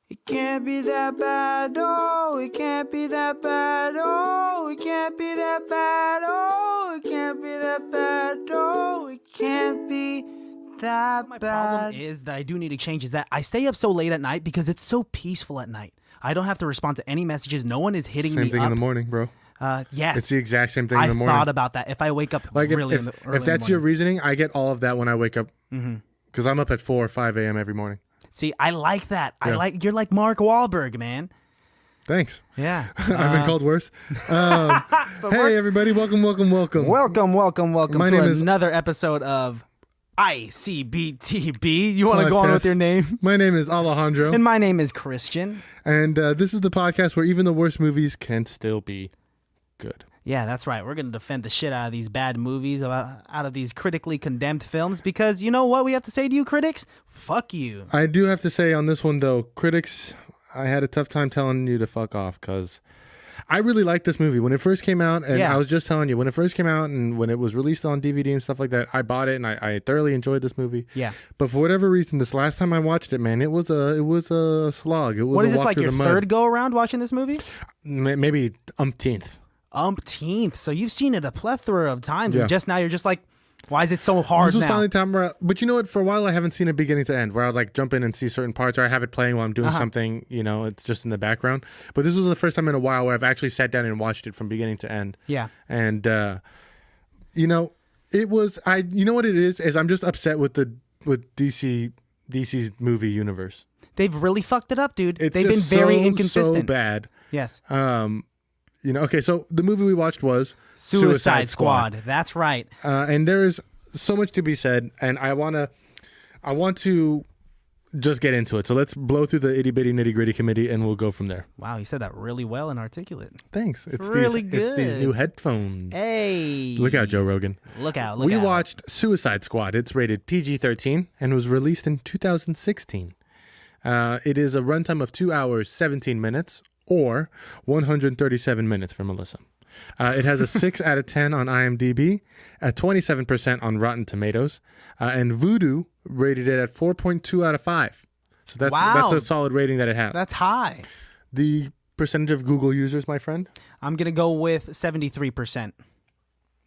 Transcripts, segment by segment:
It can't be that bad, oh, it can't be that bad, oh, it can't be that bad, oh, it can't be that bad, oh, it can't be that My bad. problem is that I do need to change is that I stay up so late at night because it's so peaceful at night. I don't have to respond to any messages. No one is hitting me Same thing up. in the morning, bro. Yes. It's the exact same thing in the morning. I thought about that. If I wake up Like really if early that's in the your morning. reasoning, I get all of that when I wake up. Because I'm up at 4 or 5 a.m. every morning. See, I like that. Yeah. You're like Mark Wahlberg, man. Thanks. Yeah. I've been called worse. Hey, everybody. Welcome. Welcome My to name is- another episode of ICBTB. You want to go on with Podcast. your name? My name is Alejandro. And my name is Christian. And this is the podcast where even the worst movies can still be good. Yeah, that's right. We're going to defend the shit out of these bad movies, out of these critically condemned films, because you know what we have to say to you, critics? Fuck you. I do have to say on this one, though, critics, I had a tough time telling you to fuck off because I really liked this movie. When it first came out, and Yeah. I was just telling you, when it first came out and when it was released on DVD and stuff like that, I bought it and I thoroughly enjoyed this movie. Yeah. But for whatever reason, this last time I watched it, man, it was a slog. It was What a is this, walk like through your the mud. third go-around watching this movie? Maybe umpteenth. Umpteenth. So you've seen it a plethora of times, Yeah. and just now you're just like, why is it so hard This was now? finally time where, but you know what? For a while, I haven't seen it beginning to end, where I'd like jump in and see certain parts, or I have it playing while I'm doing something. You know, it's just in the background. But this was the first time in a while where I've actually sat down and watched it from beginning to end. Yeah. And you know, it was You know what it is I'm just upset with DC's movie universe. They've really fucked it up, dude. It's They've been just very so inconsistent. bad. Yes. You know, okay, so the movie we watched was Suicide Squad. That's right. And there is so much to be said, and I want to just get into it. So let's blow through the itty bitty nitty gritty committee, and we'll go from there. Wow, you said that really well and articulate. Thanks. It's really It's these good. new headphones. Hey. Look out, Joe Rogan. Look out. We watched Suicide Squad. It's rated PG-13 and was released in 2016. It is a runtime of 2 hours, 17 minutes, or 137 minutes for Melissa. It has a 6 out of 10 on IMDb, a 27% on Rotten Tomatoes, and Vudu rated it at 4.2 out of 5. So that's a solid rating that it has. That's high. The percentage of Google users, my friend? I'm going to go with 73%.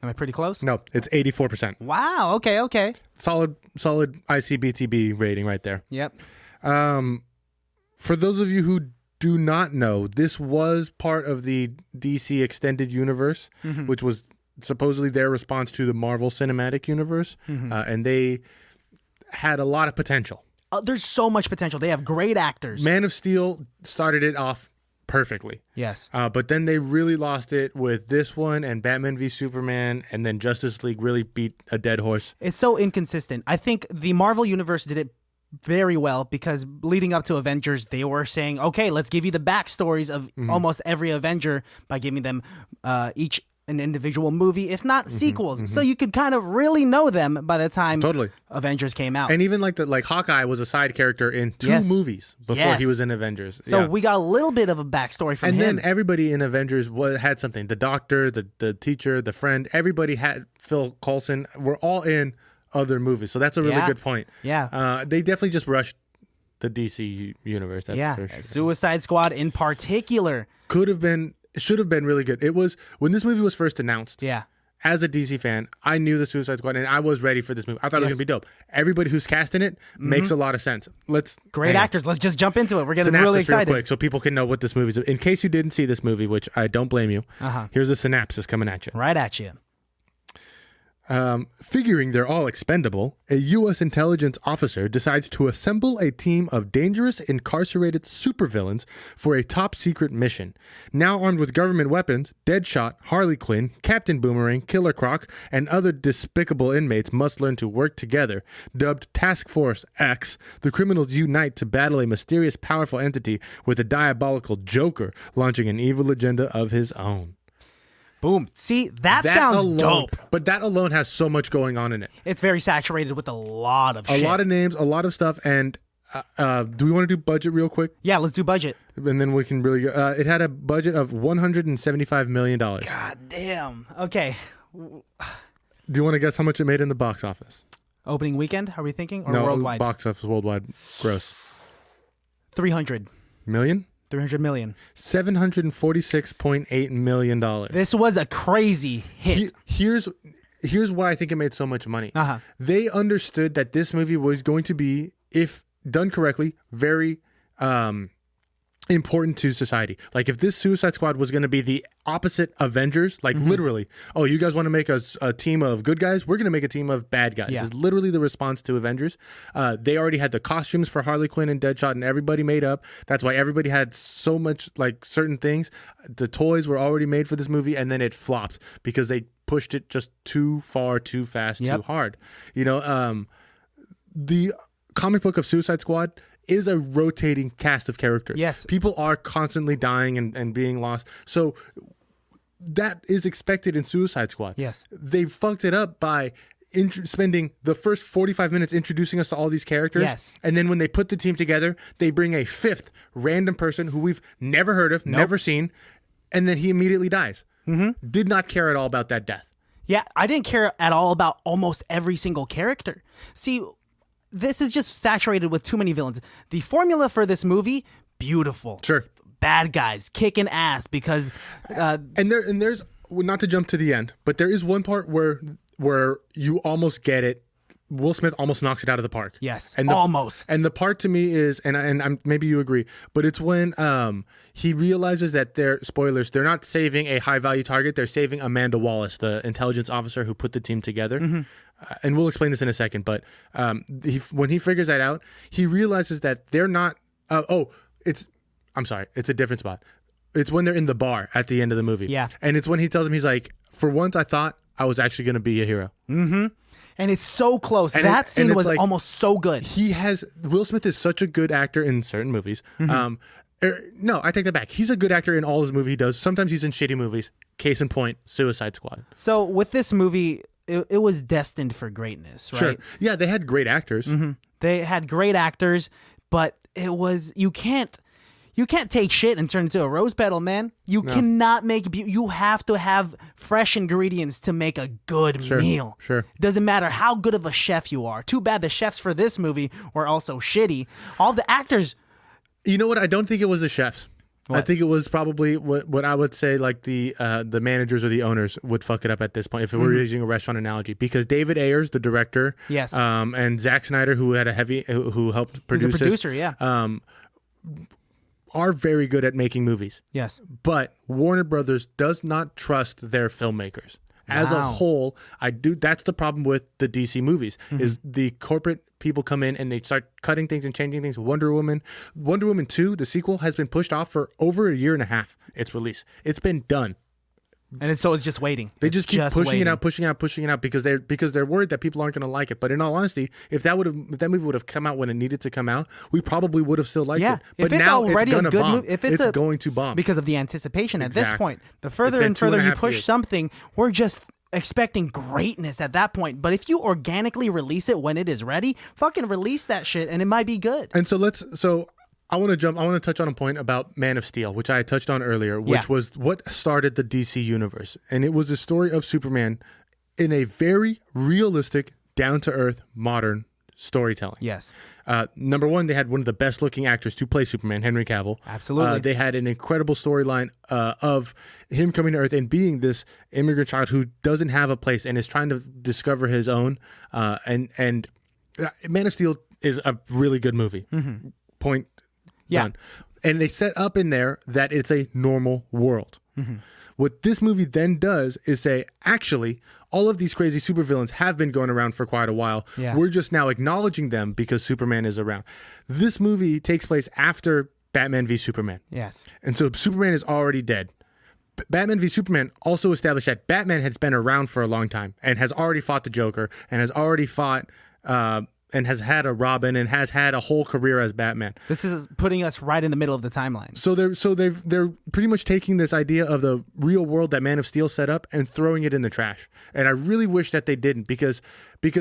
Am I pretty close? No, it's 84%. Wow. Okay. Solid ICBTB rating right there. Yep. For those of you who do not know, this was part of the DC Extended Universe, which was supposedly their response to the Marvel Cinematic Universe, and they had a lot of potential. There's so much potential. They have great actors. Man of Steel started it off perfectly, Yes. but then they really lost it with this one and Batman v Superman, and then Justice League really beat a dead horse. It's so inconsistent. I think the Marvel Universe did it very well because leading up to Avengers, they were saying, okay, let's give you the backstories of almost every Avenger by giving them each an individual movie, if not sequels. So you could kind of really know them by the time Totally. Avengers came out. And even like Hawkeye was a side character in 2 Yes. movies before Yes. he was in Avengers. So Yeah. we got a little bit of a backstory from And him. then everybody in Avengers had something. The doctor, the teacher, the friend, everybody had Phil Coulson. We're all in other movies. So that's a really Yeah. good point. Yeah. They definitely just rushed the DC universe. That's Yeah. for sure. Suicide Squad in particular. Should have been really good. It was, when this movie was first announced, Yeah. as a DC fan, I knew the Suicide Squad and I was ready for this movie. I thought it was Yes. going to be dope. Everybody who's cast in it makes a lot of sense. Great actors. Let's just jump into it. We're getting Synopsis really real excited. quick so people can know what this movie is. In case you didn't see this movie, which I don't blame you, here's a synopsis coming at you. Right at you. Figuring they're all expendable, a U.S. intelligence officer decides to assemble a team of dangerous, incarcerated supervillains for a top-secret mission. Now armed with government weapons, Deadshot, Harley Quinn, Captain Boomerang, Killer Croc, and other despicable inmates must learn to work together. Dubbed Task Force X, the criminals unite to battle a mysterious, powerful entity with a diabolical Joker launching an evil agenda of his own. Boom. See, that sounds alone, dope. But that alone has so much going on in it. It's very saturated with a lot of shit. A lot of names, a lot of stuff, and do we want to do budget real quick? Yeah, let's do budget. And then we can really go. It had a budget of $175 million. Do God damn. Okay. you want to guess how much it made in the box office? Opening weekend, are we thinking? Or no, worldwide? box office worldwide gross. 300. million. 300 million. $746.8 million. This was a crazy hit. Here's why I think it made so much money. Uh-huh. They understood that this movie was going to be, if done correctly, very important to society. Like if this Suicide Squad was going to be the opposite Avengers, like literally, oh, you guys want to make a team of good guys? We're going to make a team of bad guys. Yeah. It's literally the response to Avengers. They already had the costumes for Harley Quinn and Deadshot and everybody made up. That's why everybody had so much, like, certain things. The toys were already made for this movie, and then it flopped because they pushed it just too far, too fast, too hard. You know, the comic book of Suicide Squad is a rotating cast of characters. Yes. People are constantly dying and being lost. So that is expected in Suicide Squad. Yes. They fucked it up by spending the first 45 minutes introducing us to all these characters. Yes. And then when they put the team together, they bring a fifth random person who we've never heard of, never seen, and then he immediately dies. Did not care at all about that death. Yeah, I didn't care at all about almost every single character. See, this is just saturated with too many villains. The formula for this movie, beautiful. Sure. Bad guys kicking ass because And there's, not to jump to the end, but there is one part where you almost get it. Will Smith almost knocks it out of the park. yes, And almost. And the part to me is, and I'm, maybe you agree, but it's when he realizes that they're not saving a high value target. They're saving Amanda Wallace, the intelligence officer who put the team together. And we'll explain this in a second. But when he figures that out, he realizes that they're not. It's a different spot. It's when they're in the bar at the end of the movie. Yeah. And it's when he tells him, he's like, for once I thought I was actually going to be a hero. And it's so close. And that scene it's was like, almost so good. Will Smith is such a good actor in certain movies. No, I take that back. He's a good actor in all his movies he does. Sometimes he's in shitty movies. Case in point, Suicide Squad. So with this movie, it was destined for greatness, right? Sure. Yeah, they had great actors. They had great actors, but it was you can't take shit and turn it into a rose petal, man. You cannot make you have to have fresh ingredients to make a good meal. Sure. Doesn't matter how good of a chef you are. Too bad the chefs for this movie were also shitty. All the actors. You know what? I don't think it was the chefs. I think it was probably what I would say, like the managers or the owners would fuck it up at this point if we were using a restaurant analogy, because David Ayers, the director, Yes. And Zack Snyder, who helped produce He's a producer, yeah. are very good at making movies. Yes. But Warner Brothers does not trust their filmmakers. As a whole, that's the problem with the DC movies, is the corporate people come in and they start cutting things and changing things. Wonder Woman 2, the sequel, has been pushed off for over a year and a half. Its release. It's been done. And it's just waiting. They just keep pushing it out because they're worried that people aren't going to like it. But in all honesty, if that movie would have come out when it needed to come out, we probably would have still liked it. But if it's now already it's a going to good bomb. movie, It's going to bomb because of the anticipation at this Exactly. point. The further It's been and further 2.5 you push years. something, we're just expecting greatness at that point. But if you organically release it when it is ready, fucking release that shit and it might be good. And so I want to touch on a point about Man of Steel, which I touched on earlier, which was what started the DC universe. And it was the story of Superman in a very realistic, down-to-earth, modern storytelling. Yes. Number one, they had one of the best-looking actors to play Superman, Henry Cavill. Absolutely. They had an incredible storyline of him coming to Earth and being this immigrant child who doesn't have a place and is trying to discover his own. And Man of Steel is a really good movie. Point. Yeah. Done. And they set up in there that it's a normal world. What this movie then does is say, actually, all of these crazy supervillains have been going around for quite a while. Yeah. We're just now acknowledging them because Superman is around. This movie takes place after Batman v Superman. Yes. And so Superman is already dead. Batman v Superman also established that Batman has been around for a long time and has already fought the Joker and has already fought and has had a Robin and has had a whole career as Batman. This is putting us right in the middle of the timeline. So they're pretty much taking this idea of the real world that Man of Steel set up and throwing it in the trash. And I really wish that they didn't, because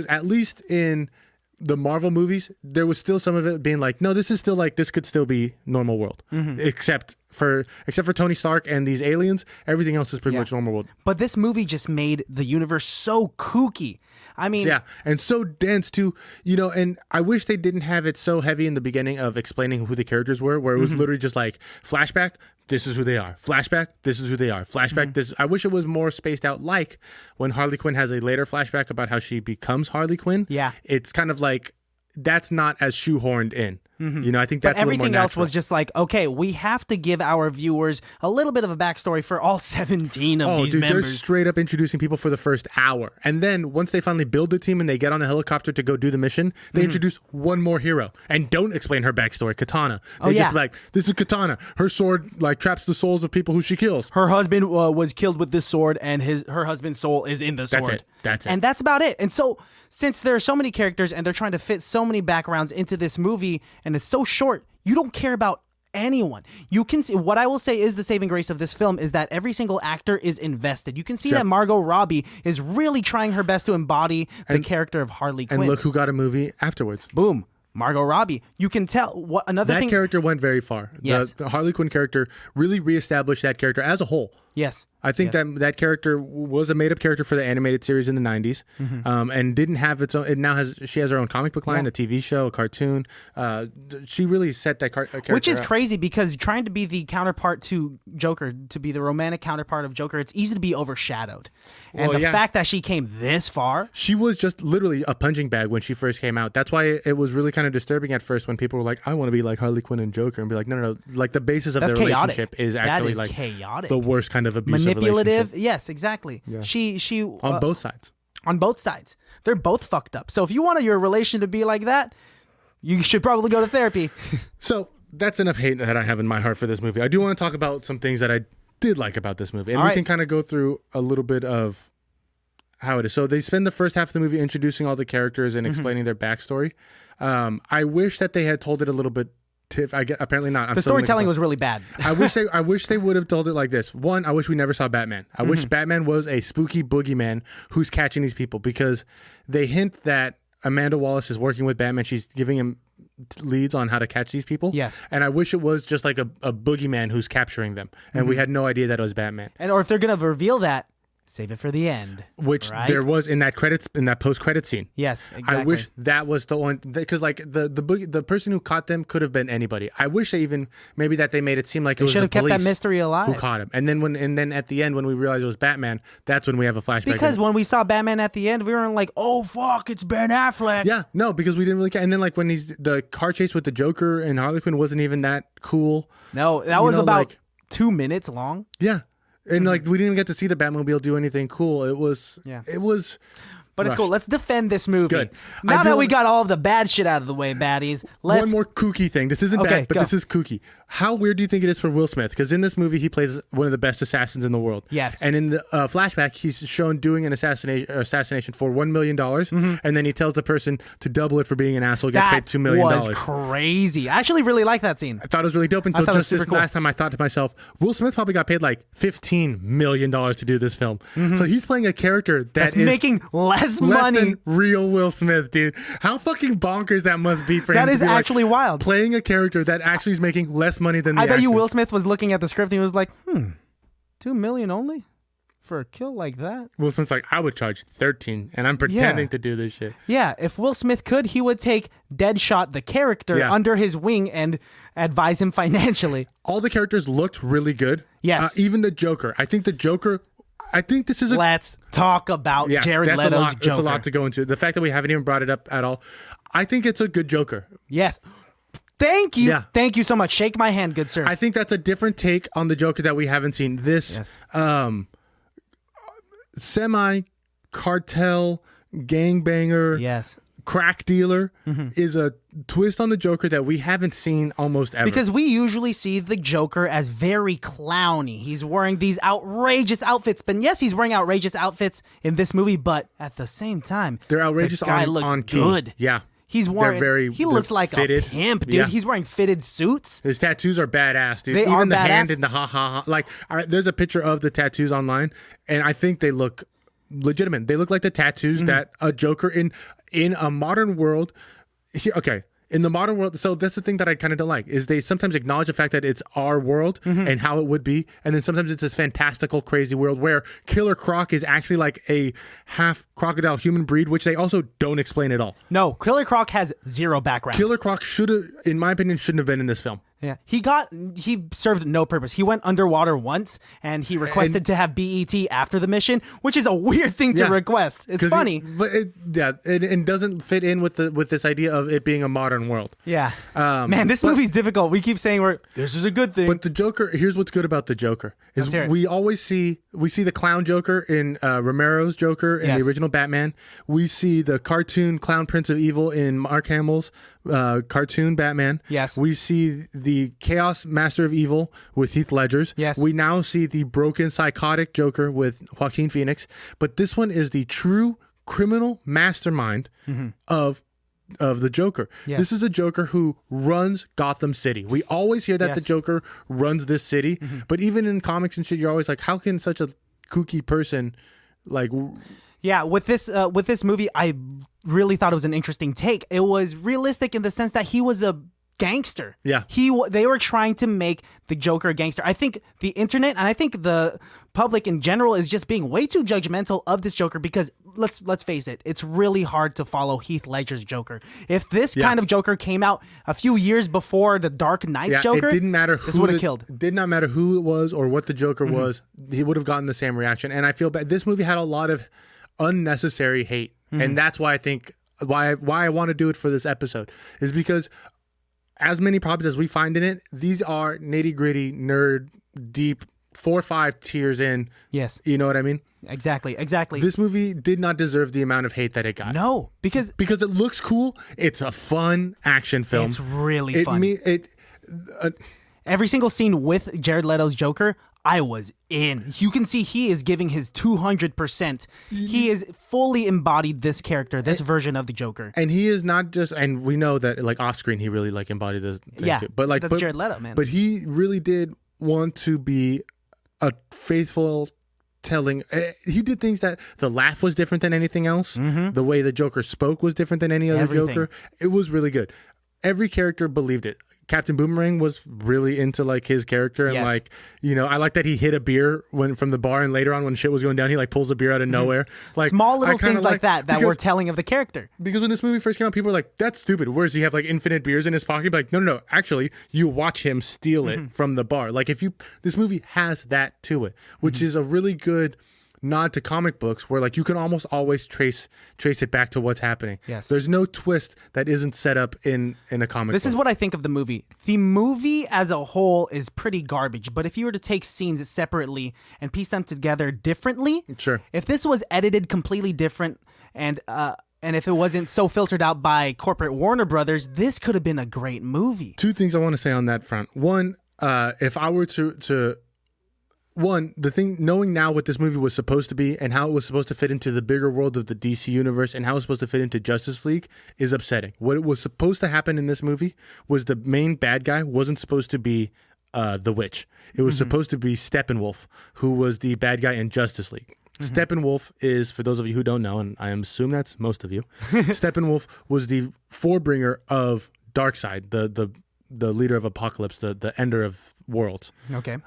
at least in the Marvel movies, there was still some of it being like, no, this is still like, this could still be normal world, except except for Tony Stark and these aliens, everything else is pretty much normal world. But this movie just made the universe so kooky. I mean, yeah, and so dense too, and I wish they didn't have it so heavy in the beginning of explaining who the characters were, where it was literally just like flashback, this is who they are, flashback, this is who they are, flashback, this. I wish it was more spaced out, like when Harley Quinn has a later flashback about how she becomes Harley Quinn. Yeah. It's kind of like, that's not as shoehorned in. I think that's but everything else was just like, okay, we have to give our viewers a little bit of a backstory for all 17 of these members. They're straight up introducing people for the first hour. And then once they finally build the team and they get on the helicopter to go do the mission, they introduce one more hero and don't explain her backstory, Katana. They just like, this is Katana. Her sword like traps the souls of people who she kills. Her husband was killed with this sword, and her husband's soul is in the sword. That's it. And that's about it. And so, since there are so many characters and they're trying to fit so many backgrounds into this movie, and it's so short, you don't care about anyone. You can see, what I will say is the saving grace of this film is that every single actor is invested. You can see that Margot Robbie is really trying her best to embody the character of Harley Quinn. And look who got a movie afterwards. Boom. Margot Robbie. You can tell that character went very far. Yes. The Harley Quinn character really reestablished that character as a whole. Yes. I think that character was a made-up character for the animated series in the 90s, and didn't have its own. It now she has her own comic book line, a TV show, a cartoon. She really set that character, which is crazy because trying to be the counterpart to Joker, to be the romantic counterpart of Joker, it's easy to be overshadowed. And the fact that she came this far, she was just literally a punching bag when she first came out. That's why it was really kind of disturbing at first when people were like, "I want to be like Harley Quinn and Joker," and be like, "No, like the basis of their relationship is actually like chaotic. The worst kind of abusive manipulative. Yes, exactly. Yeah. She on both sides. On both sides. They're both fucked up. So if you want your relation to be like that, you should probably go to therapy. So that's enough hate that I have in my heart for this movie. I do want to talk about some things that I did like about this movie. And we can kind of go through a little bit of how it is. So they spend the first half of the movie introducing all the characters and explaining their backstory. I wish that they had told it a little bit. Apparently not. The storytelling was really bad. I wish they would have told it like this. One, I wish we never saw Batman. I wish Batman was a spooky boogeyman who's catching these people, because they hint that Amanda Wallace is working with Batman. She's giving him leads on how to catch these people. Yes. And I wish it was just like a boogeyman who's capturing them, and we had no idea that it was Batman. Or if they're gonna reveal that, save it for the end. Which there was in that post-credit scene. Yes, exactly. I wish that was the one, because like the person who caught them could have been anybody. I wish they made it seem like it was the police. Should have kept that mystery alive. Who caught him? And then at the end, when we realized it was Batman, that's when we have a flashback. Because when we saw Batman at the end, we were like, "Oh fuck, it's Ben Affleck." Yeah, no, because we didn't really care. And then like when the car chase with the Joker and Harley Quinn wasn't even that cool. No, that was about 2 minutes long. Yeah. And like we didn't even get to see the Batmobile do anything cool. It was But rushed. It's cool. Let's defend this movie. Good. Now that we got all of the bad shit out of the way, baddies, one more kooky thing. This isn't bad, but this is kooky. How weird do you think it is for Will Smith? Because in this movie, he plays one of the best assassins in the world. Yes. And in the flashback, he's shown doing an assassination for $1 million, and then he tells the person to double it for being an asshole. Gets paid $2 million. That was crazy. I actually really like that scene. I thought it was really dope until just this last time I thought to myself, Will Smith probably got paid like $15 million to do this film. So he's playing a character that's making less money than real Will Smith, dude. How fucking bonkers that must be for him. That is actually wild. Playing a character that actually is making less money than the I bet actor. you Will Smith was looking at the script and he was like, $2 million only for a kill like that? Will Smith's like, I would charge 13 and I'm pretending to do this shit. Yeah, if Will Smith could, he would take Deadshot, the character, under his wing and advise him financially. All the characters looked really good. Yes. Even the Joker. I think this is Let's talk about Jared Leto's Joker. It's a lot to go into. The fact that we haven't even brought it up at all. I think it's a good Joker. Yes. Thank you. Yeah. Thank you so much. Shake my hand, good sir. I think that's a different take on the Joker that we haven't seen. This semi-cartel gangbanger crack dealer is a twist on the Joker that we haven't seen almost ever. Because we usually see the Joker as very clowny. He's wearing these outrageous outfits. But yes, he's wearing outrageous outfits in this movie, but at the same time, they're outrageous. The guy looks good. Yeah. He's wearing. He looks like fitted. A pimp, dude. Yeah. He's wearing fitted suits. His tattoos are badass, dude. They Even are the badass. hand and the ha ha ha. Like, there's a picture of the tattoos online, and I think they look legitimate. They look like the tattoos that a Joker in a modern world. Okay, in the modern world, so that's the thing that I kind of don't like, is they sometimes acknowledge the fact that it's our world and how it would be, and then sometimes it's this fantastical, crazy world where Killer Croc is actually like a half crocodile human breed, which they also don't explain at all. No, Killer Croc has zero background. Killer Croc should have, in my opinion, shouldn't have been in this film. Yeah, he served no purpose. He went underwater once, and he requested to have BET after the mission, which is a weird thing to request. It's funny, but it doesn't fit in with this idea of it being a modern world. Yeah, man, this movie's difficult. We keep saying this is a good thing, but the Joker. Here's what's good about the Joker is we always see the clown Joker in Romero's Joker in the original Batman. We see the cartoon clown Prince of Evil in Mark Hamill's cartoon Batman. Yes. We see the Chaos Master of Evil with Heath Ledger's. Yes. We now see the broken psychotic Joker with Joaquin Phoenix. But this one is the true criminal mastermind of the Joker. Yes. This is a Joker who runs Gotham City. We always hear that the Joker runs this city, but even in comics and shit, you're always like, how can such a kooky person like... Yeah, with this movie, I really thought it was an interesting take. It was realistic in the sense that he was a gangster. Yeah. They were trying to make the Joker a gangster. I think the internet and I think the public in general is just being way too judgmental of this Joker because let's face it, it's really hard to follow Heath Ledger's Joker. If this kind of Joker came out a few years before the Dark Knight's Joker, it didn't matter who this would have killed. It did not matter who it was or what the Joker was. He would have gotten the same reaction. And I feel bad. This movie had a lot of unnecessary hate, and that's why I think why I want to do it for this episode is because as many problems as we find in it, these are nitty gritty, nerd, deep, 4 or 5 tiers in. Yes, you know what I mean. Exactly. This movie did not deserve the amount of hate that it got. No, because it looks cool. It's a fun action film. It's really fun. Every single scene with Jared Leto's Joker, I was in. You can see he is giving his 200%. He is fully embodied this character, this version of the Joker. And he is not just, and we know that like off screen, he really like embodied the thing too. But that's Jared Leto, man. But he really did want to be a faithful telling. He did things that the laugh was different than anything else. The way the Joker spoke was different than any other Joker. It was really good. Every character believed it. Captain Boomerang was really into like his character and like, you know, I like that he hit a beer from the bar and later on when shit was going down, he like pulls a beer out of nowhere. Like small little things like that were telling of the character. Because when this movie first came out, people were like, that's stupid. Where does he have like infinite beers in his pocket? Like, no. Actually, you watch him steal it from the bar. Like this movie has that to it, which is a really good nod to comic books where like you can almost always trace it back to what's happening. Yes. There's no twist that isn't set up in a comic book. This is what I think of the movie. The movie as a whole is pretty garbage, but if you were to take scenes separately and piece them together differently, sure. If this was edited completely different and if it wasn't so filtered out by corporate Warner Brothers, this could have been a great movie. 2 things I want to say on that front. One, if I were to the thing, knowing now what this movie was supposed to be and how it was supposed to fit into the bigger world of the DC universe and how it was supposed to fit into Justice League is upsetting. What was supposed to happen in this movie was the main bad guy wasn't supposed to be the witch. It was supposed to be Steppenwolf, who was the bad guy in Justice League. Steppenwolf is, for those of you who don't know, and I assume that's most of you, Steppenwolf was the forebringer of Darkseid, the leader of Apocalypse, the ender of worlds. Okay.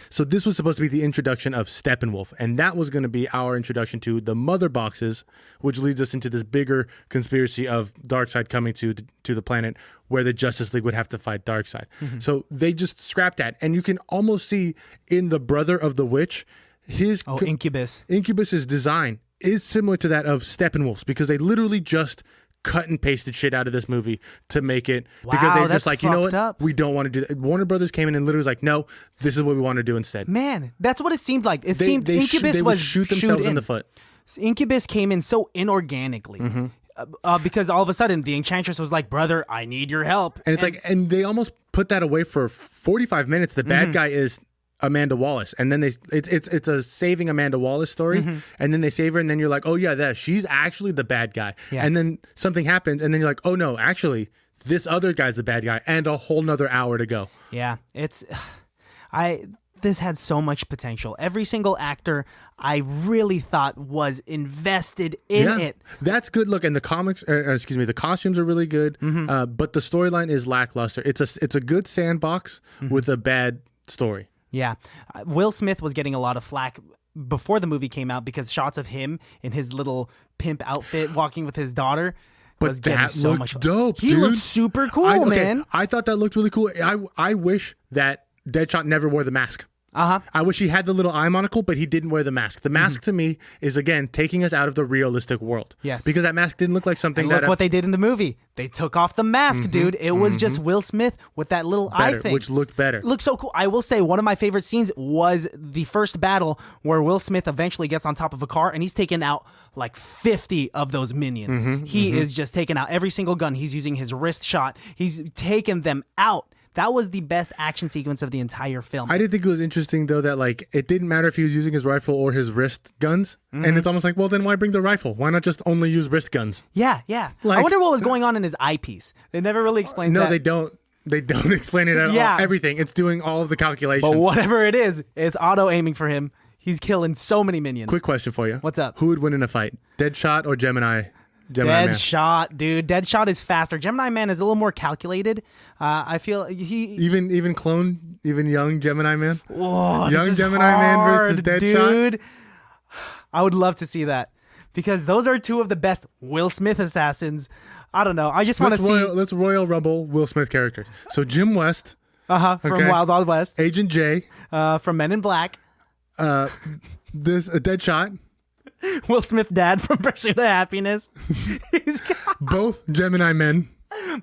So this was supposed to be the introduction of Steppenwolf, and that was going to be our introduction to the mother boxes, which leads us into this bigger conspiracy of Darkseid coming to the planet where the Justice League would have to fight Darkseid. So they just scrapped that, and you can almost see in the brother of the witch, Incubus. Incubus's design is similar to that of Steppenwolf's because they literally just cut and pasted shit out of this movie to make it because they're just like, you know what, we don't want to do that. Warner Brothers came in and literally was like, no, this is what we want to do instead. Man, that's what it seemed like. It seemed Incubus was shoot themselves in the foot. Incubus came in so inorganically because all of a sudden the Enchantress was like, brother, I need your help. And it's like, and they almost put that away for 45 minutes. The bad guy is Amanda Wallace, and then it's a saving Amanda Wallace story, and then they save her, and then you're like, oh yeah, she's actually the bad guy, and then something happens, and then you're like, oh no, actually this other guy's the bad guy, and a whole nother hour to go. Yeah, this had so much potential. Every single actor I really thought was invested in it. That's good. Look, and the the costumes are really good, but the storyline is lackluster. It's a good sandbox with a bad story. Yeah. Will Smith was getting a lot of flack before the movie came out because shots of him in his little pimp outfit walking with his daughter was getting so much dope. He looked super cool, man. I thought that looked really cool. I wish that Deadshot never wore the mask. I wish he had the little eye monocle, but he didn't wear the mask. The mask to me is, again, taking us out of the realistic world. Yes. Because that mask didn't look like something and that... Look what they did in the movie. They took off the mask, dude. It was just Will Smith with that little eye thing. Which looked better. Looked so cool. I will say one of my favorite scenes was the first battle where Will Smith eventually gets on top of a car and he's taking out like 50 of those minions. He is just taking out every single gun. He's using his wrist shot. He's taking them out. That was the best action sequence of the entire film. I did think it was interesting, though, that like it didn't matter if he was using his rifle or his wrist guns. And it's almost like, well, then why bring the rifle? Why not just only use wrist guns? Yeah. Like, I wonder what was going on in his eyepiece. They never really explained that. No, they don't. They don't explain it at all. Everything. It's doing all of the calculations. But whatever it is, it's auto-aiming for him. He's killing so many minions. Quick question for you. What's up? Who would win in a fight? Gemini or Gemini Man? Deadshot, dude. Deadshot is faster. Gemini Man is a little more calculated. I feel he even young Gemini Man. Oh, young Gemini Man versus Deadshot. Dude, I would love to see that because those are two of the best Will Smith assassins. I don't know. I just want to see. Let's Royal Rumble Will Smith characters. So Jim West. From Wild Wild West. Agent J. From Men in Black. This Deadshot. Will Smith dad from Pursuit of Happiness. Both Gemini men.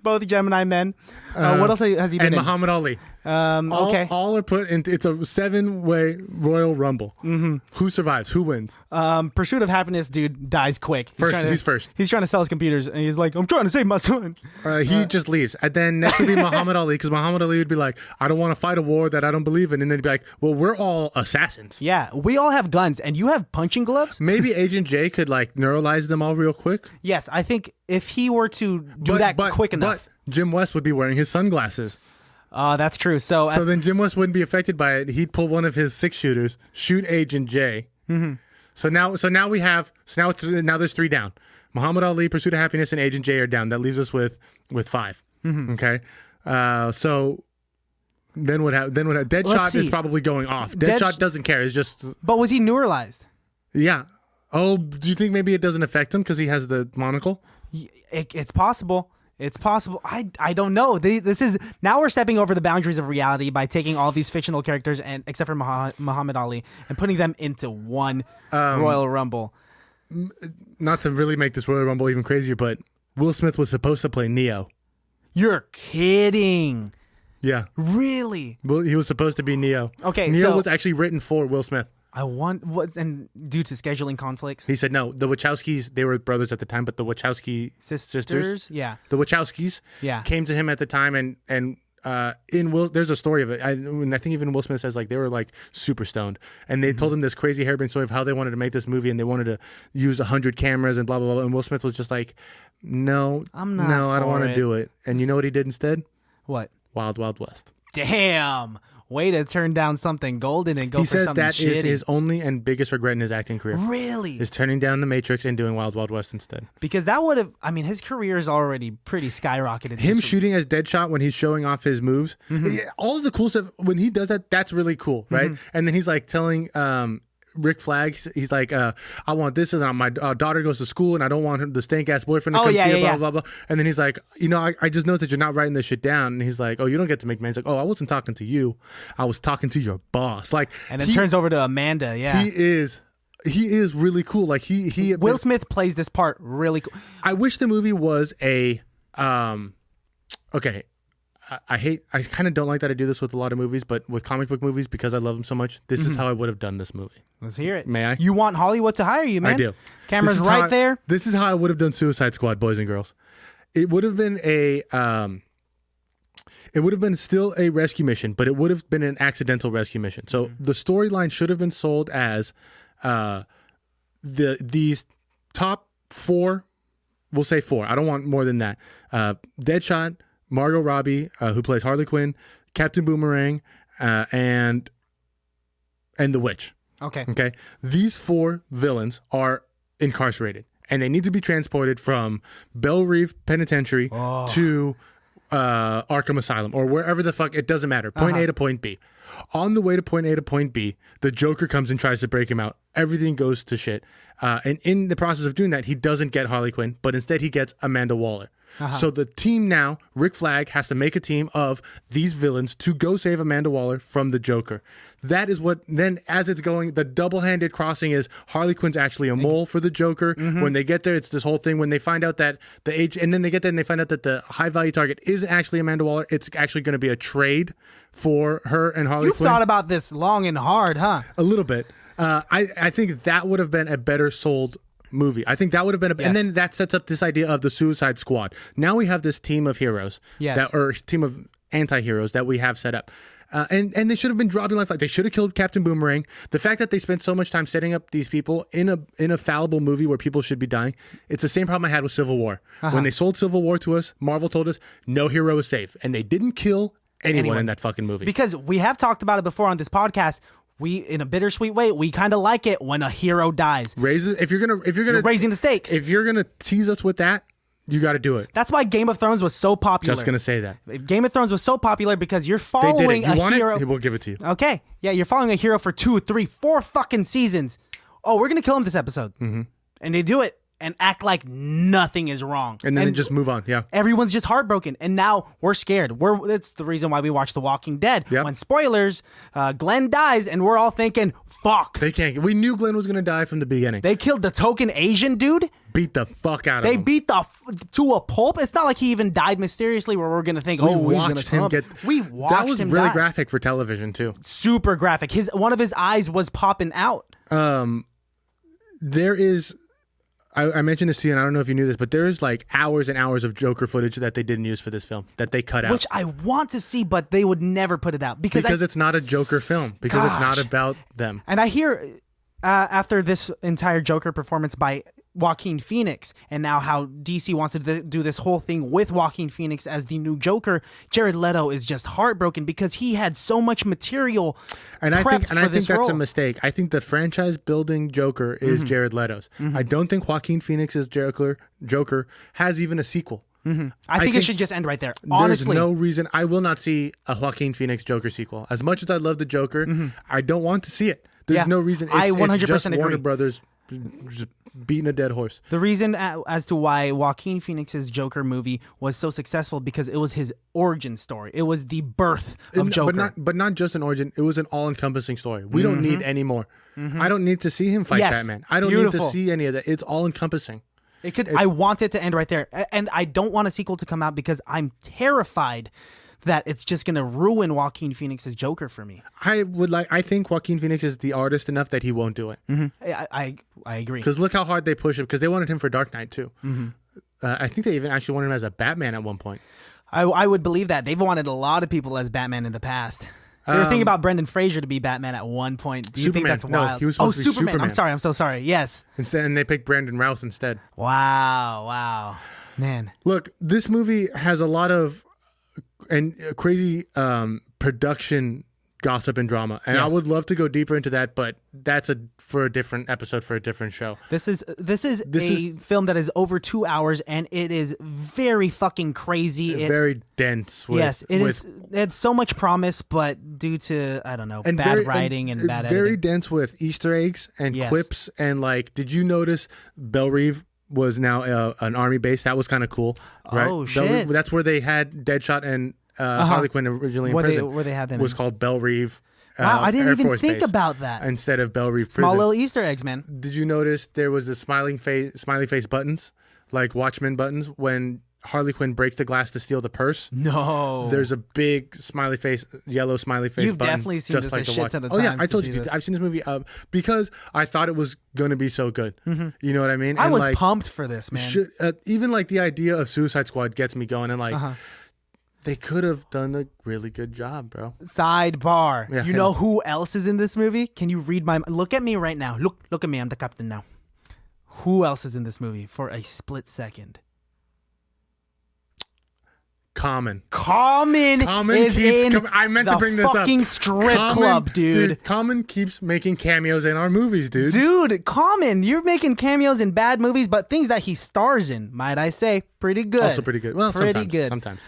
Both Gemini men. What else has he been in? And Muhammad Ali. Okay. All are put into, it's a 7-way Royal Rumble. Who survives? Who wins? Pursuit of Happiness, dude, dies quick. He's first. He's trying to sell his computers, and he's like, I'm trying to save my son. He just leaves. And then next would be Muhammad Ali, because Muhammad Ali would be like, I don't want to fight a war that I don't believe in. And then he'd be like, well, we're all assassins. Yeah, we all have guns, and you have punching gloves? Maybe Agent J could like neuralize them all real quick. Yes, I think if he were to do that quick enough. But Jim West would be wearing his sunglasses. That's true. So then Jim West wouldn't be affected by it. He'd pull one of his 6-shooters, shoot Agent J. So now there's 3 down. Muhammad Ali, Pursuit of Happiness, and Agent J are down. That leaves us with 5. Okay. So then what? Deadshot is probably going off. Deadshot doesn't care. It's just. But was he neuralized? Yeah. Oh, do you think maybe it doesn't affect him because he has the monocle? It's possible. It's possible. I don't know. This is now we're stepping over the boundaries of reality by taking all these fictional characters and except for Muhammad Ali and putting them into one Royal Rumble. Not to really make this Royal Rumble even crazier, but Will Smith was supposed to play Neo. You're kidding. Yeah. Really? Well, he was supposed to be Neo. Okay. Neo was actually written for Will Smith. And due to scheduling conflicts? He said no. The Wachowskis, they were brothers at the time, but the Wachowski sisters, yeah, the Wachowskis, came to him at the time, and there's a story of it. I think even Will Smith says like they were like super stoned, and they told him this crazy harebrained story of how they wanted to make this movie, and they wanted to use 100 cameras and blah blah blah. And Will Smith was just like, no, I'm not. No, I don't want to do it. And you know what he did instead? What? Wild Wild West. Damn. Way to turn down something golden and go for something shitty. He says that is his only and biggest regret in his acting career. Really? Is turning down The Matrix and doing Wild Wild West instead. Because that would have, his career is already pretty skyrocketed. Him shooting as Deadshot when he's showing off his moves, all of the cool stuff, when he does that, that's really cool, right? And then he's like telling Rick Flag, he's like, I want this, and my daughter goes to school, and I don't want the stank ass boyfriend to come see her, blah, blah, blah. And then he's like, I just noticed that you're not writing this shit down. And he's like, oh, you don't get to make man. He's like, oh, I wasn't talking to you. I was talking to your boss. Like, and it turns over to Amanda. Yeah. He is really cool. Like Will Smith plays this part really cool. I wish the movie was a, okay. I kind of don't like that I do this with a lot of movies, but with comic book movies, because I love them so much, this is how I would have done this movie. Let's hear it. May I? You want Hollywood to hire you, man. I do. Camera's right there. This is how I would have done Suicide Squad, boys and girls. It would have been still a rescue mission, but it would have been an accidental rescue mission. So the storyline should have been sold as these top 4, we'll say 4. I don't want more than that. Deadshot, Margot Robbie, who plays Harley Quinn, Captain Boomerang, and and the witch. Okay. Okay. These 4 villains are incarcerated, and they need to be transported from Belle Reve Penitentiary to Arkham Asylum, or wherever the fuck, it doesn't matter. Point A to point B. On the way to point A to point B, the Joker comes and tries to break him out. Everything goes to shit. And in the process of doing that, he doesn't get Harley Quinn, but instead he gets Amanda Waller. So the team now, Rick Flag has to make a team of these villains to go save Amanda Waller from the Joker. That is what, then as it's going, the double-handed crossing is Harley Quinn's actually a mole for the Joker. When they get there, it's this whole thing. When they find out that and then they get there and they find out that the high-value target isn't actually Amanda Waller. It's actually going to be a trade for her and Harley Quinn. You thought about this long and hard, huh? A little bit. I think that would have been a better sold movie. I think that would have been and then that sets up this idea of the Suicide Squad. Now we have this team of heroes, or team of anti-heroes that we have set up. And they should have been dropping life. Like they should have killed Captain Boomerang. The fact that they spent so much time setting up these people in a fallible movie where people should be dying, it's the same problem I had with Civil War. When they sold Civil War to us, Marvel told us no hero is safe, and they didn't kill anyone in that fucking movie. Because we have talked about it before on this podcast. We, in a bittersweet way, we kind of like it when a hero dies. If you're gonna raising the stakes. If you're gonna tease us with that, you got to do it. That's why Game of Thrones was so popular. Just gonna say that Game of Thrones was so popular because you're following a hero. We'll give it to you. Okay, yeah, you're following a hero for 2, 3, 4 fucking seasons. Oh, we're gonna kill him this episode, and they do it and act like nothing is wrong, and then they just move on. Yeah, everyone's just heartbroken, and now we're scared. That's the reason why we watch The Walking Dead. Yep. When spoilers, Glenn dies, and we're all thinking, "Fuck!" They can't. We knew Glenn was gonna die from the beginning. They killed the token Asian dude. Beat the fuck out of him. They beat to a pulp. It's not like he even died mysteriously where we're going to think, we he's going watched to come. We watched him That was really die. graphic for television too. Super graphic. One of his eyes was popping out. There is, I mentioned this to you, and I don't know if you knew this, but there's like hours and hours of Joker footage that they didn't use for this film, that they cut out. Which I want to see, but they would never put it out. Because it's not a Joker film. Because it's not about them. And I hear after this entire Joker performance by Joaquin Phoenix, and now how DC wants to do this whole thing with Joaquin Phoenix as the new Joker, Jared Leto is just heartbroken because he had so much material and I think that's role. a mistake. I think the franchise building Joker is Jared Leto's. I don't think Joaquin Phoenix's Joker has even a sequel. I think it should just end right there. Honestly, there's no reason. I will not see a Joaquin Phoenix Joker sequel. As much as I love the Joker, I don't want to see it. There's no reason. I 100% it's just agree. Warner Brothers just beating a dead horse. The reason as to why Joaquin Phoenix's Joker movie was so successful because it was his origin story. It was the birth of Joker. But not just an origin. It was an all-encompassing story. We don't need any more. I don't need to see him fight Batman. I don't need to see any of that. It's all-encompassing. I want it to end right there. And I don't want a sequel to come out because I'm terrified that it's just going to ruin Joaquin Phoenix's Joker for me. I think Joaquin Phoenix is the artist enough that he won't do it. I agree. Because look how hard they push him, because they wanted him for Dark Knight too. I think they even actually wanted him as a Batman at one point. I would believe that. They've wanted a lot of people as Batman in the past. They were thinking about Brendan Fraser to be Batman at one point. Do you think that's wild? No, he was supposed to be Superman. I'm sorry. I'm so sorry. Yes. And they picked Brandon Routh instead. Wow. Man. Look, this movie has a lot of crazy production gossip and drama, and I would love to go deeper into that, but that's for a different episode, for a different show. This is a film that is over 2 hours, and it is very fucking crazy. Very dense. It had so much promise, but due to bad writing and bad editing. Very dense with Easter eggs and quips, and did you notice Belle Reve was now an army base? That was kind of cool, right? Oh shit! That's where they had Deadshot and Harley Quinn originally in prison. Where they had them was called Belle Reve. Wow, I didn't Air even Force think base about that. Instead of Belle Reve Small prison. little Easter eggs, man. Did you notice there was the smiley face buttons, like Watchmen buttons, when Harley Quinn breaks the glass to steal the purse? No. There's a big yellow smiley face You've button. definitely seen just this like a the shit watch. ton of Oh yeah, times I told to you, see dude, this. I've seen this movie because I thought it was going to be so good. You know what I mean? I was pumped for this, man. Even the idea of Suicide Squad gets me going, and they could have done a really good job, bro. Sidebar. Yeah, you know who else is in this movie? Can you read my... Look at me right now. Look at me. I'm the captain now. Who else is in this movie for a split second? Common is in I meant to bring this up. fucking strip club, dude. Common keeps making cameos in our movies, dude. Dude, Common, you're making cameos in bad movies, but things that he stars in, might I say, pretty good. Also pretty good. Well, sometimes.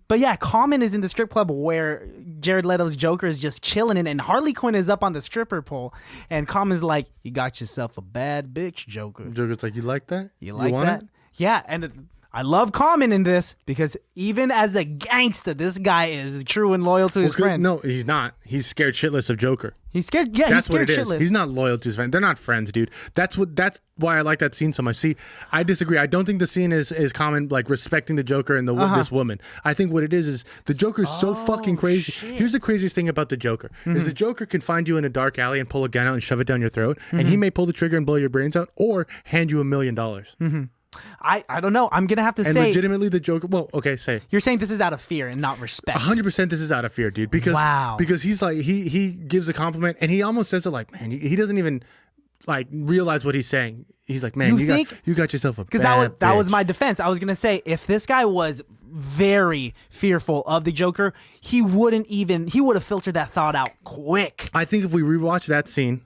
But yeah, Common is in the strip club where Jared Leto's Joker is just chilling in, and Harley Quinn is up on the stripper pole, and Common's like, "You got yourself a bad bitch, Joker." Joker's like, "You like that? You like want that?" it?" Yeah, and I love Common in this because even as a gangster, this guy is true and loyal to his friends. No, he's not. He's scared shitless of Joker. He's scared. Yeah, That's he's scared what it shitless. is. He's not loyal to his friends. They're not friends, dude. That's why I like that scene so much. See, I disagree. I don't think the scene is Common like respecting the Joker and this woman. I think what it is the Joker's so fucking crazy. Shit. Here's the craziest thing about the Joker is the Joker can find you in a dark alley and pull a gun out and shove it down your throat, and he may pull the trigger and blow your brains out, or hand you $1 million. I don't know. I'm gonna have to And say, legitimately, the Joker. Well, okay, say. you're saying this is out of fear and not respect. 100% this is out of fear, dude. Because he's like he gives a compliment and he almost says it like, man, he doesn't even like realize what he's saying. He's like, man, you got yourself a bad Because that was bitch. my defense. I was gonna say if this guy was very fearful of the Joker, he would have filtered that thought out quick. I think if we rewatch that scene,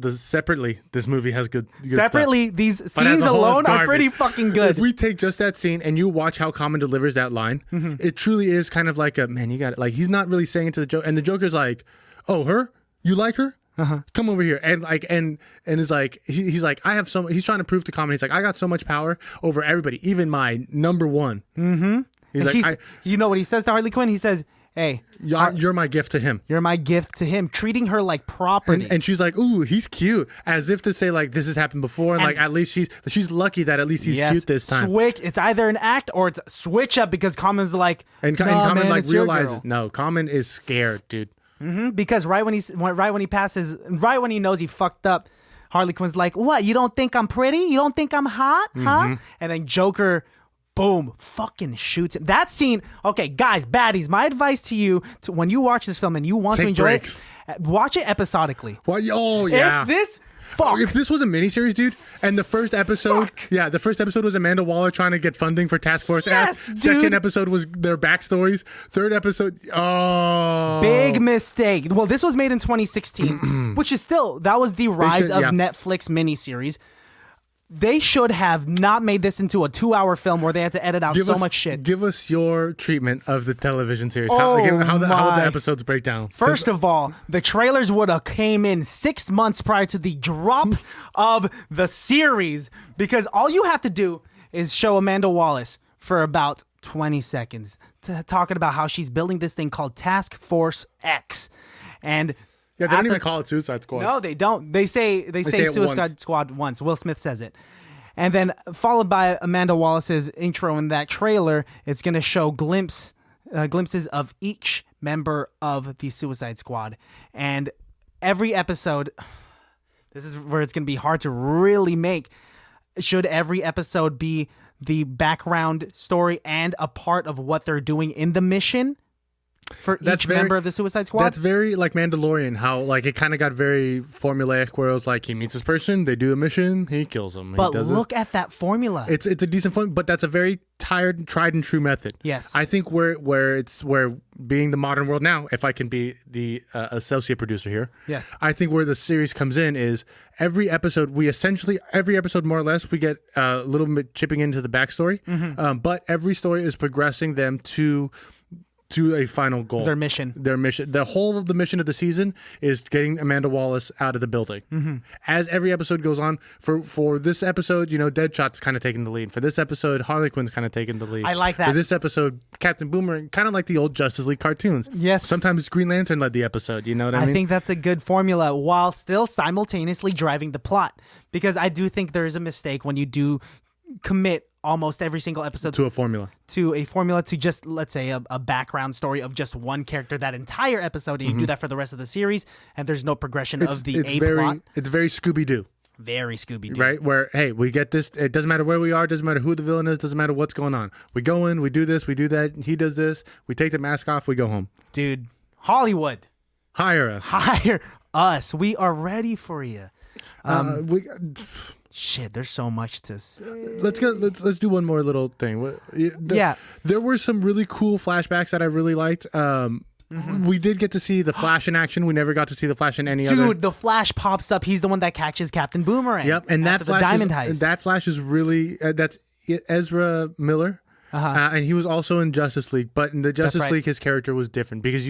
separately, this movie has good Separately, stuff. these But as scenes a whole, alone it's are garbage. pretty fucking good. If we take just that scene and you watch how Common delivers that line, it truly is kind of like a, man, you got it. Like, he's not really saying it to the Joker, and the Joker's like, oh, her? You like her? Come over here. And like, and is like, he's like, I have he's trying to prove to Common, he's like, I got so much power over everybody, even my number one. He's like, you know what he says to Harley Quinn? He says, hey, you're my gift to him. You're my gift to him, treating her like property. And she's like, ooh, he's cute. As if to say, like, this has happened before. And like, at least she's lucky that at least he's cute this time. Switch. It's either an act or it's switch up because Common's like, and nah, Common man, like it's your realizes, girl. no, Common is scared, dude. Because right when he knows he fucked up, Harley Quinn's like, what? You don't think I'm pretty? You don't think I'm hot? Huh? And then Joker, boom, fucking shoots him. That scene, okay, guys, baddies, my advice to you, when you watch this film and you want to enjoy breaks. it, watch it episodically. Well, oh, yeah. If this was a miniseries, dude, and the first episode, the first episode was Amanda Waller trying to get funding for Task Force Yes, F. dude. Second episode was their backstories. Third episode, big mistake. Well, this was made in 2016, which is that was the rise of Netflix miniseries. They should have not made this into a 2-hour film where they had to edit out so much shit. Give us your treatment of the television series. Oh, how would the my. episodes break down? First of all, the trailers would have came in 6 months prior to the drop of the series because all you have to do is show Amanda Wallace for about 20 seconds talking about how she's building this thing called Task Force X. And yeah, they don't even call it Suicide Squad. No, they don't. They say Suicide Squad once. Will Smith says it. And then followed by Amanda Wallace's intro in that trailer, it's going to show glimpses of each member of the Suicide Squad. And every episode, this is where it's going to be hard to really make. Should every episode be the background story and a part of what they're doing in the mission? For each member of the Suicide Squad? That's very like Mandalorian, how like it kind of got very formulaic where it was like he meets this person, they do a mission, he kills them. But look at that formula. It's a decent fun, but that's a very tried and true method. Yes. I think where being the modern world now, if I can be the associate producer here. Yes. I think where the series comes in is every episode more or less we get a little bit chipping into the backstory, but every story is progressing them to a final goal. Their mission. The whole of the mission of the season is getting Amanda Wallace out of the building. As every episode goes on, for this episode, Deadshot's kind of taking the lead. For this episode, Harley Quinn's kind of taking the lead. I like that. For this episode, Captain Boomerang, kind of like the old Justice League cartoons. Yes. Sometimes Green Lantern led the episode. You know what I mean? I think that's a good formula while still simultaneously driving the plot. Because I do think there is a mistake when you do commit almost every single episode to a formula to just, let's say, a background story of just one character that entire episode, and you do that for the rest of the series, and there's no progression of the plot. It's very Scooby-Doo. Very Scooby-Doo. Right? Where, hey, we get this, it doesn't matter where we are, doesn't matter who the villain is, doesn't matter what's going on. We go in, we do this, we do that, he does this, we take the mask off, we go home. Dude, Hollywood. Hire us. Hire us. We are ready for you. Shit, there's so much to say. Let's do one more little thing. There were some really cool flashbacks that I really liked. We did get to see the Flash in action. We never got to see the Flash in any other. Dude, the Flash pops up. He's the one that catches Captain Boomerang. Yep, and that Flash Diamond Heist. That Flash is really that's Ezra Miller. And he was also in Justice League, but in the Justice League, his character was different because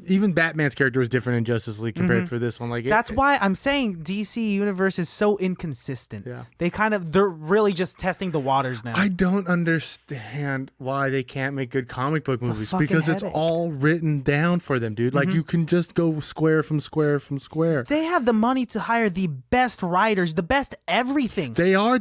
even Batman's character was different in Justice League compared for this one. Like that's why I'm saying DC Universe is so inconsistent. Yeah. They're really just testing the waters now. I don't understand why they can't make good comic book movies because it's headache. all written down for them, dude. Like you can just go square from square from square. They have the money to hire the best writers, the best everything. They are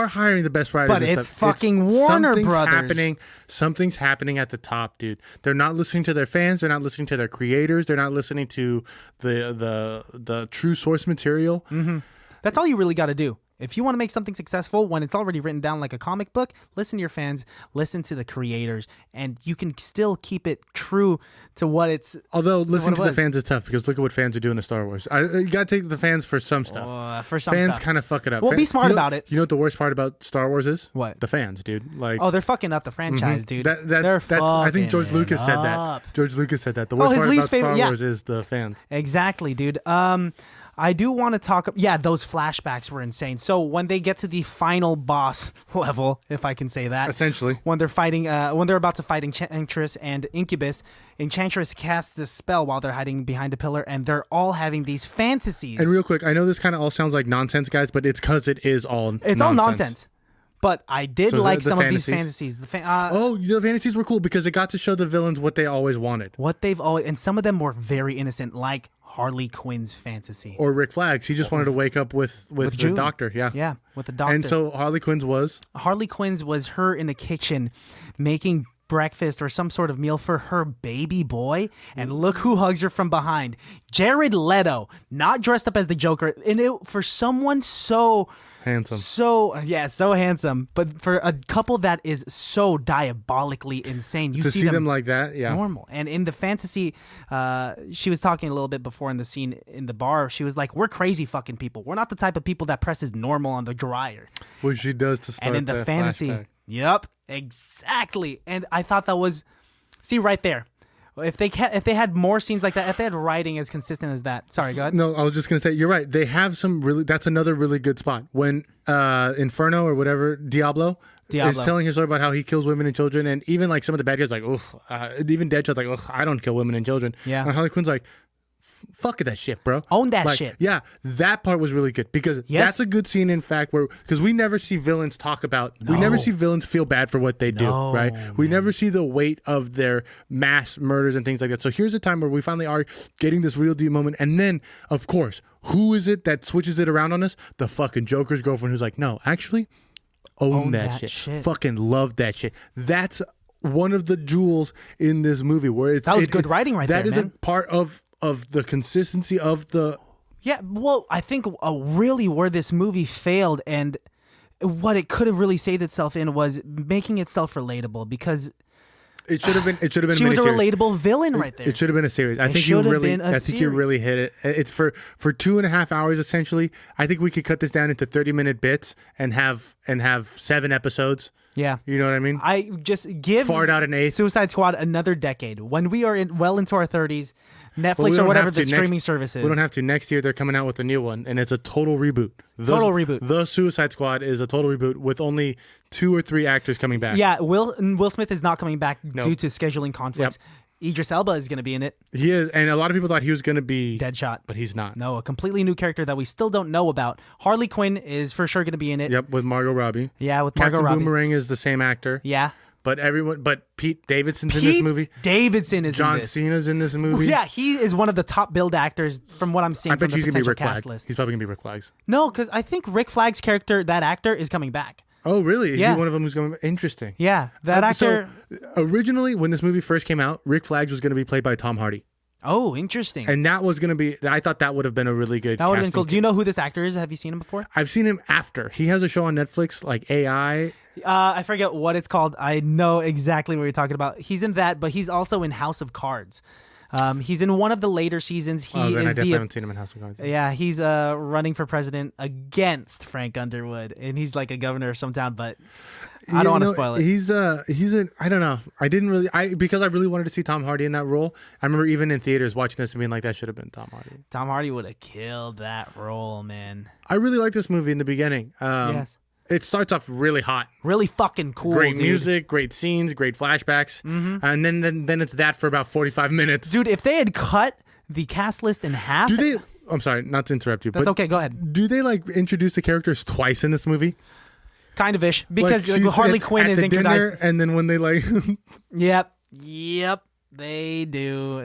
hiring the best writers. But and it's stuff. fucking Warner something's Brothers. Something's happening at the top, dude. They're not listening to their fans. They're not listening to their creators. They're not listening to the true source material. That's all you really got to do. If you want to make something successful when it's already written down like a comic book, listen to your fans, listen to the creators, and you can still keep it true to what it's. Although listening to the fans is tough because look at what fans are doing to Star Wars. You got to take the fans for some stuff. Fans kind of fuck it up. Well, be smart about it. You know what the worst part about Star Wars is? What? The fans, dude. Like, they're fucking up the franchise, dude. That's. I think George Lucas said that. George Lucas said that. The worst part about Star Wars is the fans. Exactly, dude. I do want to talk. Yeah, those flashbacks were insane. So when they get to the final boss level, if I can say that, essentially, when they're fighting, when they're about to fight Enchantress and Incubus, Enchantress casts this spell while they're hiding behind a pillar, and they're all having these fantasies. And real quick, I know this kind of all sounds like nonsense, guys, but it's because it is all. It's all nonsense. But I did like some of these fantasies. The fantasies were cool because it got to show the villains what they always wanted. And some of them were very innocent, like Harley Quinn's fantasy. Or Rick Flagg's. He just wanted to wake up with the doctor. Yeah. Yeah, with the doctor. And so Harley Quinn's was her in the kitchen making breakfast or some sort of meal for her baby boy, and look who hugs her from behind. Jared Leto, not dressed up as the Joker, and for someone so handsome. So handsome. But for a couple that is so diabolically insane, you see them like that, yeah. Normal. And in the fantasy, she was talking a little bit before in the scene in the bar. She was like, "We're crazy fucking people. We're not the type of people that presses normal on the dryer." Which she does to start. And in the fantasy, flashback. Yep, exactly. And I thought that was, see right there. If they had more scenes like that, if they had writing as consistent as that. Sorry, go ahead. No, I was just gonna say you're right. They have some really. That's another really good spot when Inferno or whatever Diablo is telling his story about how he kills women and children, and even like some of the bad guys like, even Deadshot's like, I don't kill women and children. Yeah. And Harley Quinn's like, fuck that shit, bro. Own that like, shit. Yeah, that part was really good because that's a good scene. In fact, because we never see villains talk about. We never see villains feel bad for what they do. Right? We never see the weight of their mass murders and things like that. So here's a time where we finally are getting this real deep moment, and then of course, who is it that switches it around on us? The fucking Joker's girlfriend, who's like, no, actually, own that shit. Fucking love that shit. That's one of the jewels in this movie where that was good writing right there. That is a part of the consistency of the. Yeah, well, I think really where this movie failed and what it could have really saved itself in was making itself relatable, because it should have been. She was a relatable villain right there. It should have been a series. I think you really hit it. It's for 2.5 hours essentially. I think we could cut this down into 30-minute bits and have 7 episodes. Yeah. You know what I mean? I just give Fart out an eighth. Suicide Squad another decade. When we are well into our 30s, Netflix or whatever the streaming service is. We don't have to. Next year they're coming out with a new one, and it's a total reboot. Total reboot. The Suicide Squad is a total reboot with only 2 or 3 actors coming back. Yeah, Will Smith is not coming back due to scheduling conflicts. Yep. Idris Elba is going to be in it. He is, and a lot of people thought he was going to be Deadshot, but he's not. No, a completely new character that we still don't know about. Harley Quinn is for sure going to be in it. Yep, with Margot Robbie. Yeah, with Margot Robbie. Captain Boomerang is the same actor. Yeah. But Pete Davidson's in this movie. Davidson is John in this. Cena's in this movie. Yeah, he is one of the top billed actors from what I'm seeing. I bet from he's the going to be potential Rick cast Flag. list. He's probably going to be Rick Flags. No, because I think Rick Flag's character, that actor, is coming back. Oh, really? Is he one of them who's going to be interesting? Yeah, that actor. So, originally, when this movie first came out, Rick Flags was going to be played by Tom Hardy. Oh, interesting. And that was going to be, I thought that would have been a really good That would have been cool. Do you know who this actor is? Have you seen him before? I've seen him after. He has a show on Netflix, like AI. I forget what it's called. I know exactly what you're talking about. He's in that, but he's also in House of Cards. He's in one of the later seasons. He Then I is definitely haven't seen him in House of Cards. Yeah, he's running for president against Frank Underwood, and he's like a governor of some town, but I don't want to spoil it. He's I don't know. Because I really wanted to see Tom Hardy in that role. I remember even in theaters watching this and being like, that should have been Tom Hardy. Tom Hardy would have killed that role, man. I really liked this movie in the beginning. Yes. It starts off really hot. Really fucking cool, Great dude. music, great scenes, great flashbacks. And then it's that for about 45 minutes. Dude, if they had cut the cast list in half... I'm sorry, not to interrupt you. That's but okay, go ahead. Do they like introduce the characters twice in this movie? Kind of ish. Because she's Harley Quinn at is the introduced. dinner, and then when they like... Yep, they do.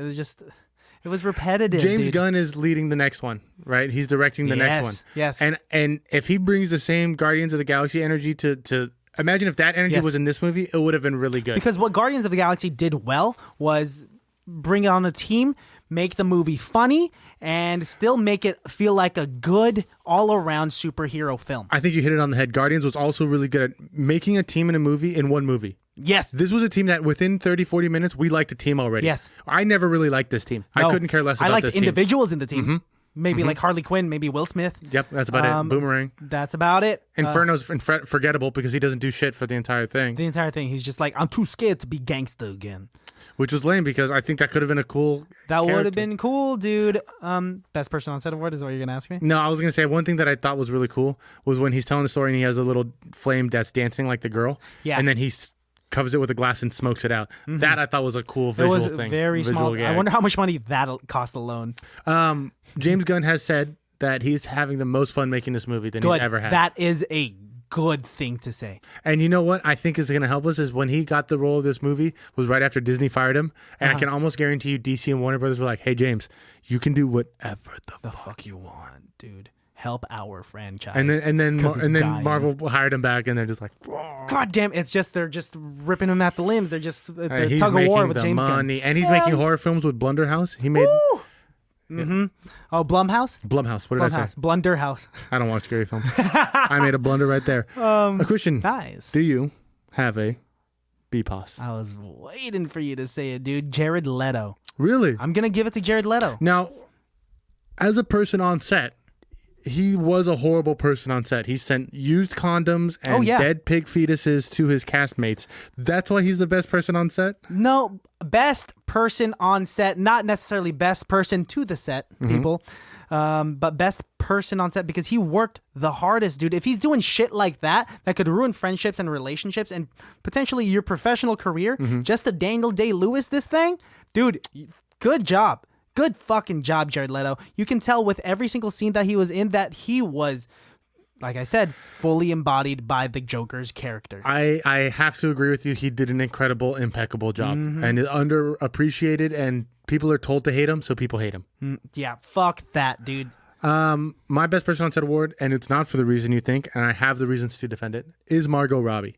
It was repetitive, James dude. Gunn is leading the next one, right? He's directing the next one. Yes. And if he brings the same Guardians of the Galaxy energy to imagine if that energy was in this movie, it would have been really good. Because what Guardians of the Galaxy did well was bring on a team, make the movie funny, and still make it feel like a good all-around superhero film. I think you hit it on the head. Guardians was also really good at making a team in a movie in one movie. Yes. This was a team that within 30, 40 minutes, we liked the team already. Yes. I never really liked this team. No, I couldn't care less about I liked this team. individuals in the team. Maybe like Harley Quinn, maybe Will Smith. Yep, that's about it. Boomerang. That's about it. Inferno's forgettable because he doesn't do shit for the entire thing. The entire thing. He's just like, I'm too scared to be gangster again. Which was lame because I think that could have been a cool That would character. have been cool, dude. Best person on set award is what you're going to ask me? No, I was going to say one thing that I thought was really cool was when he's telling the story and he has a little flame that's dancing like the girl. Yeah. And then he covers it with a glass and smokes it out. That I thought was a cool visual It was thing. very visual small. gag. I wonder how much money that cost alone. James Gunn has said that he's having the most fun making this movie than he's ever had. That is a good thing to say. And you know what I think is going to help us is when he got the role of this movie was right after Disney fired him. And I can almost guarantee you DC and Warner Brothers were like, hey, James, you can do whatever the fuck you want. Dude. Help our franchise. And then dying. Marvel hired him back and they're just like, God damn, they're just ripping him at the limbs. They're just the he's tug of war making with the James money. Gunn. And he's making horror films with Blunderhouse. He made Oh, Blumhouse? Blumhouse. What did I say? Blunderhouse. I don't watch scary films. I made a blunder right there. A question. Nice. Do you have a BPOS? I was waiting for you to say it, dude. Jared Leto. Really? I'm going to give it to Jared Leto. Now, as a person on set, he was a horrible person on set. He sent used condoms and dead pig fetuses to his castmates. That's why he's the best person on set? No, best person on set, not necessarily best person to the set, people, but best person on set because he worked the hardest, dude. If he's doing shit like that could ruin friendships and relationships and potentially your professional career, just a Daniel Day-Lewis this thing, dude, good job. Good fucking job, Jared Leto. You can tell with every single scene that he was in that he was, like I said, fully embodied by the Joker's character. I have to agree with you. He did an incredible, impeccable job and is underappreciated, and people are told to hate him, so people hate him. Yeah, fuck that, dude. My best person on set award, and it's not for the reason you think, and I have the reasons to defend it, is Margot Robbie.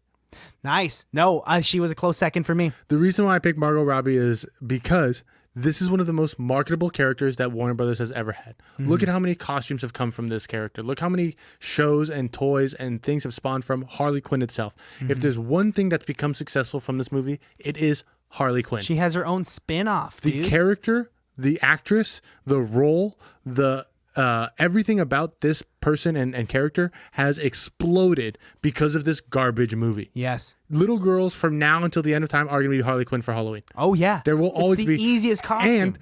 Nice. No, she was a close second for me. The reason why I picked Margot Robbie is because this is one of the most marketable characters that Warner Brothers has ever had. Look at how many costumes have come from this character. Look how many shows and toys and things have spawned from Harley Quinn itself. If there's one thing that's become successful from this movie, it is Harley Quinn. She has her own spin-off, The dude. character, the actress, the role, the everything about this person and character has exploded because of this garbage movie. Yes. Little girls from now until the end of time are going to be Harley Quinn for Halloween. Oh, yeah. There will always it's be the easiest costume. And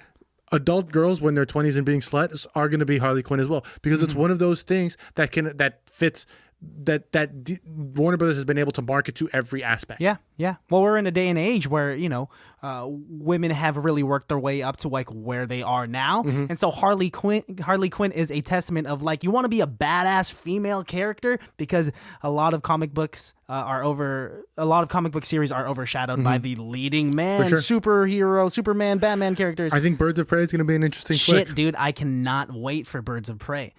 adult girls when they're 20s and being sluts are going to be Harley Quinn as well because it's one of those things that fits Warner Brothers has been able to market to every aspect. Yeah, yeah. Well, we're in a day and age where, women have really worked their way up to like where they are now. And so Harley Quinn is a testament of like, you want to be a badass female character because a lot of comic book series are overshadowed by the leading man, superhero, Superman, Batman characters. I think Birds of Prey is going to be an interesting Shit, flick. dude, I cannot wait for Birds of Prey.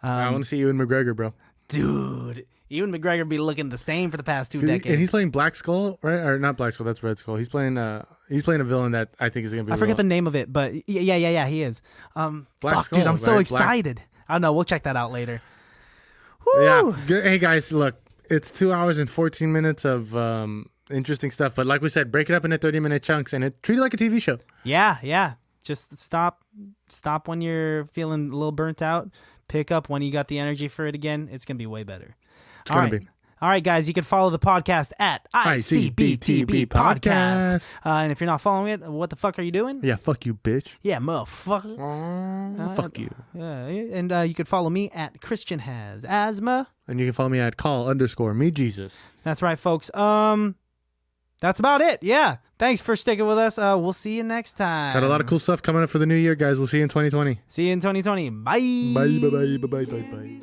I want to see Ewan McGregor, bro. Dude, Ewan McGregor be looking the same for the past 2 decades. And he's playing Black Skull, right? Or not Black Skull, that's Red Skull. He's playing a villain that I think is going to be I forget the name of it, but yeah, he is. Black Skull, dude, I'm so right? excited. I don't know, we'll check that out later. Yeah. Woo! Hey, guys, look, it's 2 hours and 14 minutes of interesting stuff. But like we said, break it up into 30-minute chunks and treat it like a TV show. Yeah. Just stop when you're feeling a little burnt out. Pick up when you got the energy for it again. It's going to be way better. It's going to be. All right, guys, you can follow the podcast at ICBTB Podcast. And if you're not following it, what the fuck are you doing? Yeah, fuck you, bitch. Yeah, motherfucker. Fuck you. Yeah, and you can follow me at Christian Has Asthma. And you can follow me at call_me_Jesus. That's right, folks. That's about it. Yeah. Thanks for sticking with us. We'll see you next time. Got a lot of cool stuff coming up for the new year, guys. We'll see you in 2020. See you in 2020. Bye. Bye, bye, bye, bye, bye, bye.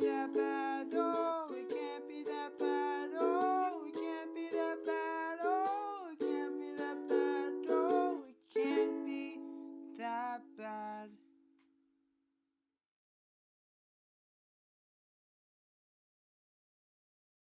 Bad.